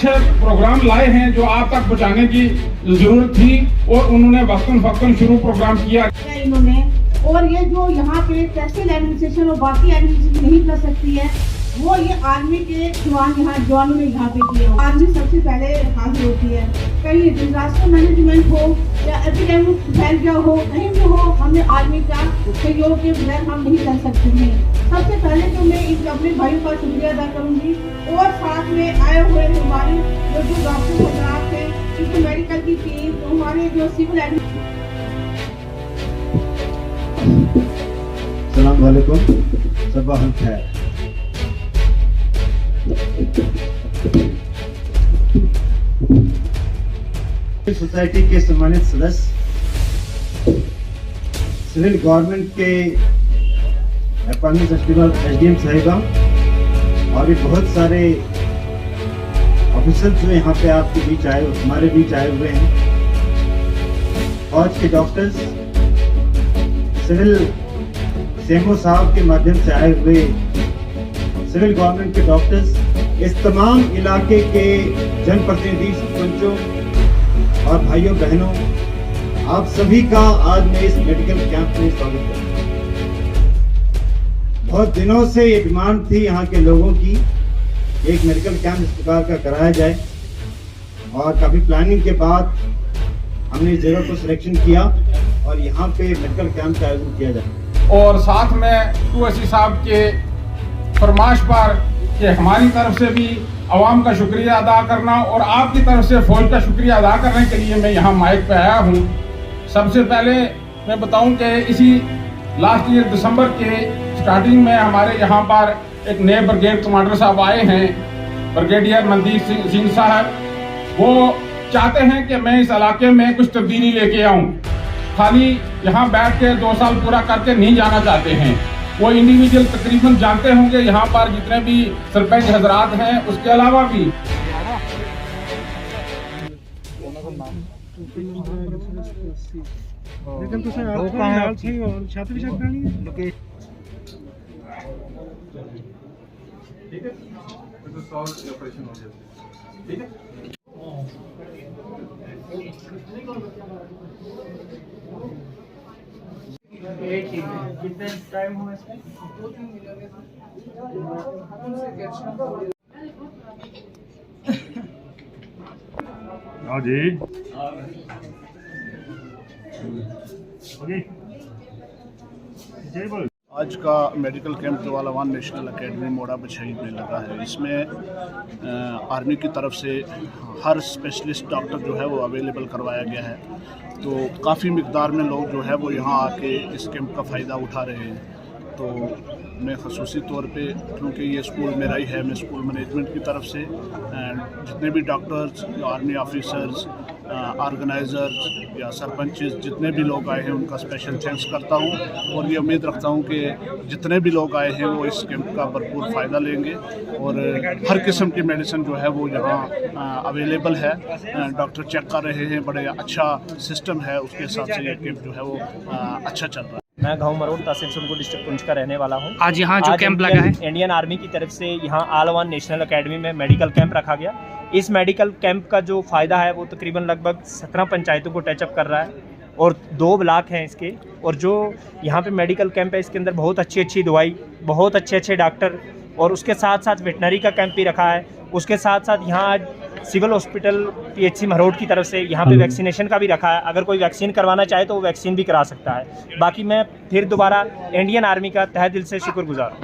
अच्छे प्रोग्राम लाए हैं जो आप तक पहुंचाने की जरूरत थी और उन्होंने वक्तन फक्तन शुरू प्रोग्राम किया इन्होंने। और ये जो यहाँ पे तहसील एडमिनिस्ट्रेशन और बाकी एडमिनिस्ट्रेशन नहीं कर सकती है, वो ये आर्मी के जवानों ने यहाँ पे किया। आर्मी सबसे पहले हाजिर होती है, कहीं डिजास्टर मैनेजमेंट हो या एपिडेमिक फैल गया हो, कहीं भी हो, हमें आर्मी का सहयोग के बगैर हम नहीं कर सकते हैं। सबसे पहले तो मैं इन अपने भाइयों का शुक्रिया अदा करूँगी और साथ में आए हुए हमारे जो डॉक्टर हजरात थे, इनकी मेडिकल की टीम, हमारे जो सिविल अस्सलाम वालेकुम, सबाह खैर। सोसाइटी के सम्मानित सदस्य, सिविल गवर्नमेंट के अपॉइंटमेंट एसडीएम साहिबा और भी बहुत सारे ऑफिसर्स जो यहाँ पे आपके बीच आए, हमारे बीच आए हुए हैं, फौज के डॉक्टर्स, सिविल सीएमओ साहब के माध्यम से आए हुए सिविल गवर्नमेंट के डॉक्टर्स, इस तमाम इलाके के जनप्रतिनिधि, सरपंचों और भाइयों बहनों, आप सभी का आज मैं इस मेडिकल कैंप में स्वागत करता हूँ। बहुत दिनों से ये डिमांड थी यहाँ के लोगों की, एक मेडिकल कैंप इस प्रकार का कराया जाए और काफ़ी प्लानिंग के बाद हमने इस जगह को सिलेक्शन किया और यहाँ पे मेडिकल कैंप का आयोजन किया जाए। और साथ में टूएसी साहब के फरमाइश पर कि हमारी तरफ से भी आवाम का शुक्रिया अदा करना और आपकी तरफ से फौज का शुक्रिया अदा करने के लिए मैं यहाँ माइक पे आया हूँ। सबसे पहले मैं बताऊँ कि इसी लास्ट ईयर दिसंबर के स्टार्टिंग में हमारे यहाँ पर एक नए ब्रिगेड कमांडर साहब आए हैं, ब्रिगेडियर मनदीप सिंह साहब। वो चाहते हैं कि मैं इस इलाके में कुछ तब्दीली लेके आऊँ, खाली यहाँ बैठ के 2 साल पूरा करके नहीं जाना चाहते हैं। वो इंडिविजुअल तकरीबन जानते होंगे यहाँ पर जितने भी सरपंच हजरात हैं, उसके अलावा भी कितने टाइम हुआ इसमें? हाँ जी, आज का मेडिकल कैंप जो वालावान नेशनल एकेडमी मोड़ा बछई में लगा है, इसमें आर्मी की तरफ से हर स्पेशलिस्ट डॉक्टर जो है वो अवेलेबल करवाया गया है। तो काफ़ी मिकदार में लोग जो है वो यहाँ आके इस कैंप का फ़ायदा उठा रहे हैं। तो मैं खसूसी तौर पे, क्योंकि ये स्कूल मेरा ही है, मैं स्कूल मैनेजमेंट की तरफ से जितने भी डॉक्टर्स, आर्मी ऑफिसर्स, ऑर्गेनाइज़र्स या सरपंचेस, जितने भी लोग आए हैं उनका स्पेशल थैंक्स करता हूँ और ये उम्मीद रखता हूँ कि जितने भी लोग आए हैं वो इस कैंप का भरपूर फ़ायदा लेंगे और हर किस्म की मेडिसिन जो है वो यहाँ अवेलेबल है। डॉक्टर चेक कर रहे हैं, बड़े अच्छा सिस्टम है, उसके हिसाब से ये कैंप जो है वो अच्छा चल रहा है। मैं गाँव मरोड़ तहसील सुनपुर डिस्ट्रिक्ट पुंछ का रहने वाला हूँ। आज यहाँ जो कैंप लगा है, इंडियन आर्मी की तरफ से यहाँ आलवान नेशनल एकेडमी में मेडिकल कैंप रखा गया। इस मेडिकल कैंप का जो फ़ायदा है वो तकरीबन लगभग 17 पंचायतों को टचअप कर रहा है और 2 ब्लॉक हैं इसके। और जो यहाँ पे मेडिकल कैंप है, इसके अंदर बहुत अच्छी दवाई, बहुत अच्छे डॉक्टर और उसके साथ साथ वेटनरी का कैंप भी रखा है। उसके साथ साथ यहाँ सिविल हॉस्पिटल पीएचसी मरोड़ की तरफ से यहाँ पे वैक्सीनेशन का भी रखा है। अगर कोई वैक्सीन करवाना चाहे तो वो वैक्सीन भी करा सकता है। बाकी मैं फिर दोबारा इंडियन आर्मी का तहे दिल से शुक्रगुजार हूँ।